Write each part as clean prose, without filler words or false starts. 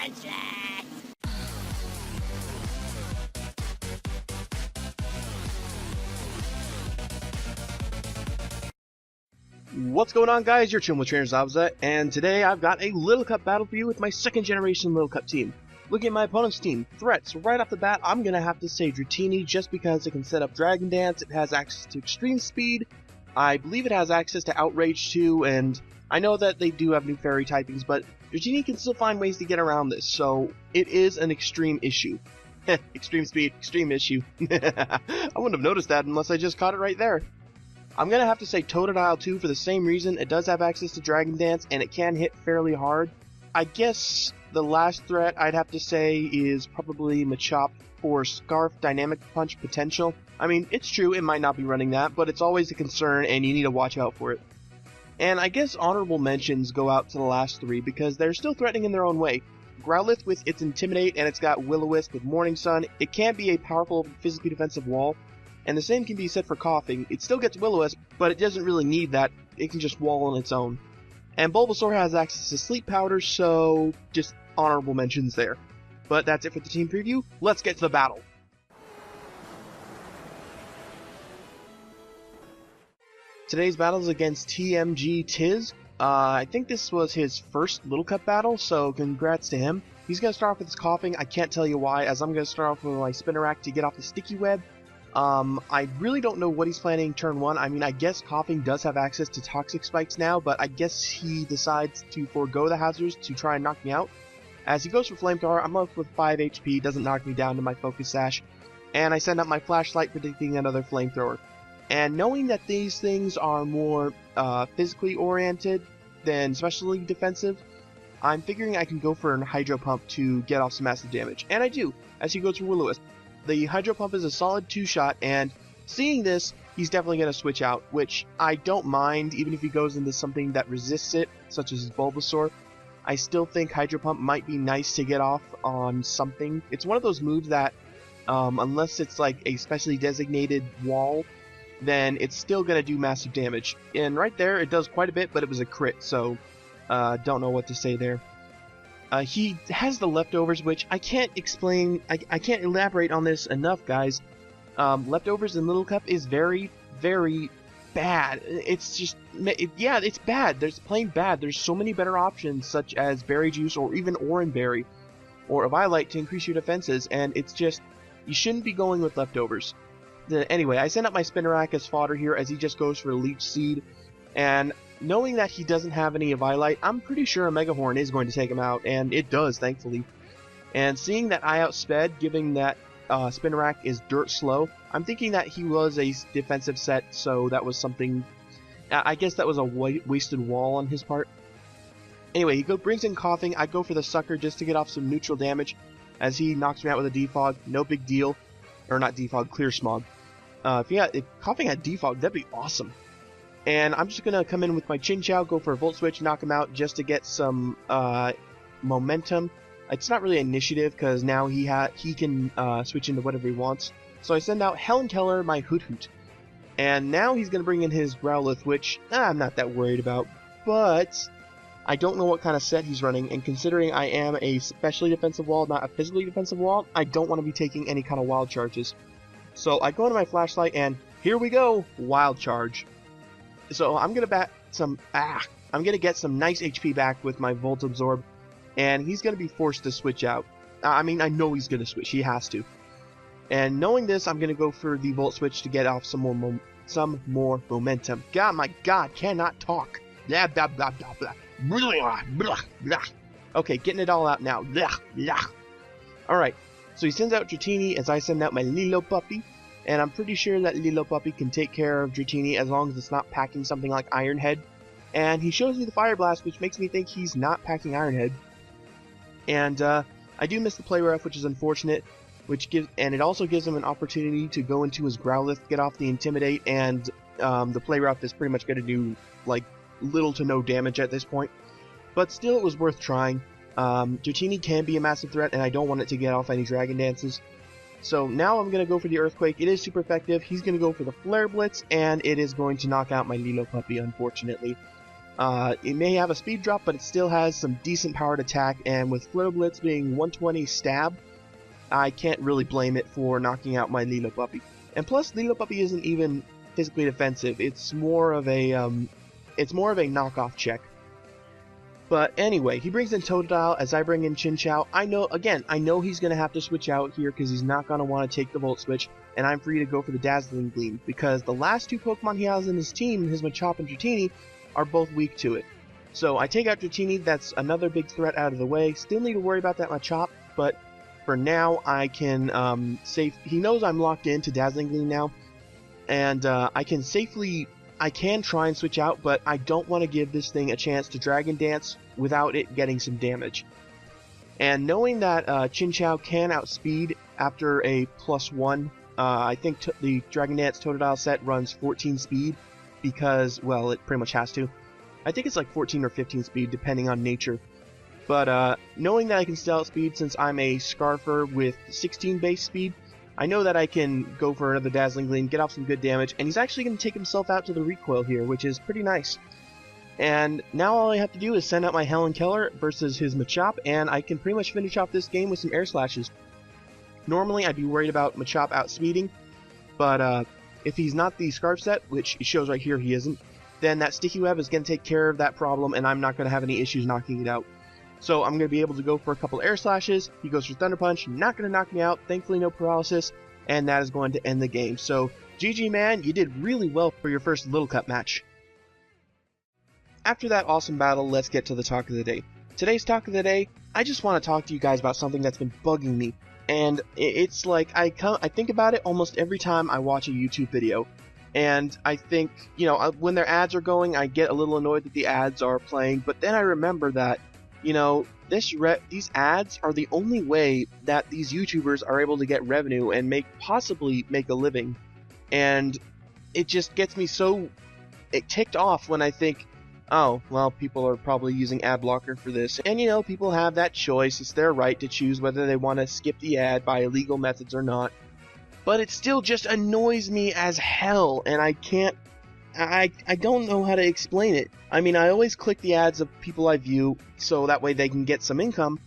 useless! What's going on, guys? You're chilling with Trainer Zabza, and today I've got a Little Cup battle for you with my second generation Little Cup team. Looking at my opponent's team, threats, right off the bat, I'm going to have to say Dratini just because it can set up Dragon Dance, it has access to Extreme Speed, I believe it has access to Outrage too, and I know that they do have new fairy typings, but Dratini can still find ways to get around this, so it is an extreme issue. Extreme Speed, extreme issue. I wouldn't have noticed that unless I just caught it right there. I'm going to have to say Totodile too for the same reason. It does have access to Dragon Dance, and it can hit fairly hard. I guess the last threat I'd have to say is probably Machop for Scarf Dynamic Punch potential. I mean, it's true, it might not be running that, but it's always a concern, and you need to watch out for it. And I guess honorable mentions go out to the last three, because they're still threatening in their own way. Growlithe with its Intimidate, and it's got Will-O-Wisp with Morning Sun. It can be a powerful physically defensive wall. And the same can be said for Coughing. It still gets Will-O-Wisp, but it doesn't really need that. It can just wall on its own. And Bulbasaur has access to Sleep Powder, so just honorable mentions there. But that's it for the team preview. Let's get to the battle. Today's battle is against TMG Thizz. I think this was his first Little Cup battle, so congrats to him. He's going to start off with his Coughing. I can't tell you why, as I'm going to start off with my Spinnerack to get off the Sticky Web. I really don't know what he's planning turn 1. I mean, I guess Coughing does have access to Toxic Spikes now, but I guess he decides to forego the hazards to try and knock me out. As he goes for Flamethrower, I'm left with 5 HP, doesn't knock me down to my Focus Sash, and I send out my Flashlight predicting another Flamethrower. And knowing that these things are more physically oriented than specially defensive, I'm figuring I can go for a Hydro Pump to get off some massive damage. And I do, as he goes for Will-O-Wisp. The Hydro Pump is a solid 2-shot, and seeing this, he's definitely going to switch out, which I don't mind, even if he goes into something that resists it, such as his Bulbasaur. I still think Hydro Pump might be nice to get off on something. It's one of those moves that, unless it's like a specially designated wall, then it's still going to do massive damage. And right there, it does quite a bit, but it was a crit, so don't know what to say there. He has the Leftovers, which I can't explain, I can't elaborate on this enough, guys. Leftovers in Little Cup is very, very bad. It's just, yeah, it's bad. There's plain bad. There's so many better options, such as Berry Juice, or even Oran Berry, or a Violet to increase your defenses, and it's just, you shouldn't be going with Leftovers. Anyway, I send up my Spinnerack as fodder here, as he just goes for Leech Seed, and knowing that he doesn't have any Violet, I'm pretty sure a Mega Horn is going to take him out, and it does, thankfully. And seeing that I outsped, giving that Spinnerack is dirt slow, I'm thinking that he was a defensive set, so that was something, I guess that was a wasted wall on his part. Anyway, he brings in Coughing. I go for the Sucker just to get off some neutral damage, as he knocks me out with a Defog, no big deal. Or not Defog, Clear Smog. If Coughing had Defog, that'd be awesome. And I'm just going to come in with my Chinchou, go for a Volt Switch, knock him out just to get some momentum. It's not really initiative because now he can switch into whatever he wants. So I send out Helen Keller, my Hoot Hoot. And now he's going to bring in his Growlithe, which I'm not that worried about. But I don't know what kind of set he's running, and considering I am a specially defensive wall, not a physically defensive wall, I don't want to be taking any kind of wild charges. So I go into my Flashlight, and here we go, Wild Charge. So I'm gonna get some nice HP back with my Volt Absorb, and he's gonna be forced to switch out. I mean, I know he's gonna switch. He has to. And knowing this, I'm gonna go for the Volt Switch to get off some more momentum. God, my God, cannot talk. Blah blah blah blah blah. Blah blah blah. Okay, getting it all out now. Blah blah. All right. So he sends out Dratini as I send out my Lilo Puppy. And I'm pretty sure that Lilo Puppy can take care of Dratini as long as it's not packing something like Iron Head. And he shows me the Fire Blast, which makes me think he's not packing Iron Head. And I do miss the Play Rough, which is unfortunate. And it also gives him an opportunity to go into his Growlithe, get off the Intimidate, and the Play Rough is pretty much going to do like little to no damage at this point. But still, it was worth trying. Dratini can be a massive threat, and I don't want it to get off any Dragon Dances. So now I'm going to go for the Earthquake. It is super effective. He's going to go for the Flare Blitz, and it is going to knock out my Lilo Puppy, unfortunately. It may have a speed drop, but it still has some decent powered attack, and with Flare Blitz being 120 stab, I can't really blame it for knocking out my Little Puppy. And plus, Little Puppy isn't even physically defensive. It's more of a knockoff check. But anyway, he brings in Totodile as I bring in Chinchou. I know he's going to have to switch out here because he's not going to want to take the Volt Switch, and I'm free to go for the Dazzling Gleam because the last two Pokemon he has in his team, his Machop and Dratini, are both weak to it. So I take out Dratini, that's another big threat out of the way. Still need to worry about that Machop, but for now I can he knows I'm locked into Dazzling Gleam now, and I can try and switch out, but I don't want to give this thing a chance to Dragon Dance without it getting some damage. And knowing that Chinchou can outspeed after a +1, I think the Dragon Dance Totodile set runs 14 speed because, well, it pretty much has to. I think it's like 14 or 15 speed depending on nature. But knowing that I can still outspeed since I'm a Scarfer with 16 base speed, I know that I can go for another Dazzling Gleam, get off some good damage, and he's actually going to take himself out to the recoil here, which is pretty nice. And now all I have to do is send out my Helen Keller versus his Machop, and I can pretty much finish off this game with some Air Slashes. Normally I'd be worried about Machop outspeeding, but if he's not the Scarf set, which it shows right here he isn't, then that Sticky Web is going to take care of that problem, and I'm not going to have any issues knocking it out. So I'm going to be able to go for a couple Air Slashes, he goes for Thunder Punch, not going to knock me out, thankfully no paralysis, and that is going to end the game. So GG man, you did really well for your first Little Cup match. After that awesome battle, let's get to the talk of the day. Today's talk of the day, I just want to talk to you guys about something that's been bugging me, and it's like I think about it almost every time I watch a YouTube video. And I think, you know, when their ads are going, I get a little annoyed that the ads are playing, but then I remember that, you know, these ads are the only way that these YouTubers are able to get revenue and possibly make a living. And it just gets me so ticked off when I think, oh, well, people are probably using ad blocker for this. And, you know, people have that choice. It's their right to choose whether they want to skip the ad by illegal methods or not. But it still just annoys me as hell, and I don't know how to explain it. I mean, I always click the ads of people I view, so that way they can get some income.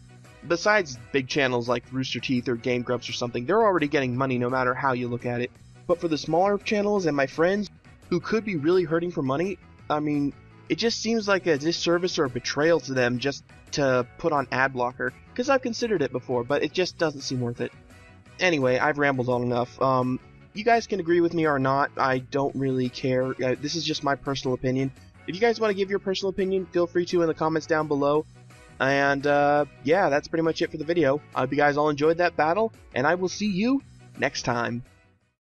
Besides big channels like Rooster Teeth or Game Grumps or something, they're already getting money no matter how you look at it. But for the smaller channels and my friends, who could be really hurting for money, I mean, it just seems like a disservice or a betrayal to them just to put on ad blocker, because I've considered it before, but it just doesn't seem worth it. Anyway, I've rambled on enough. You guys can agree with me or not, I don't really care. This is just my personal opinion. If you guys want to give your personal opinion, feel free to in the comments down below. And yeah, that's pretty much it for the video. I hope you guys all enjoyed that battle, and I will see you next time.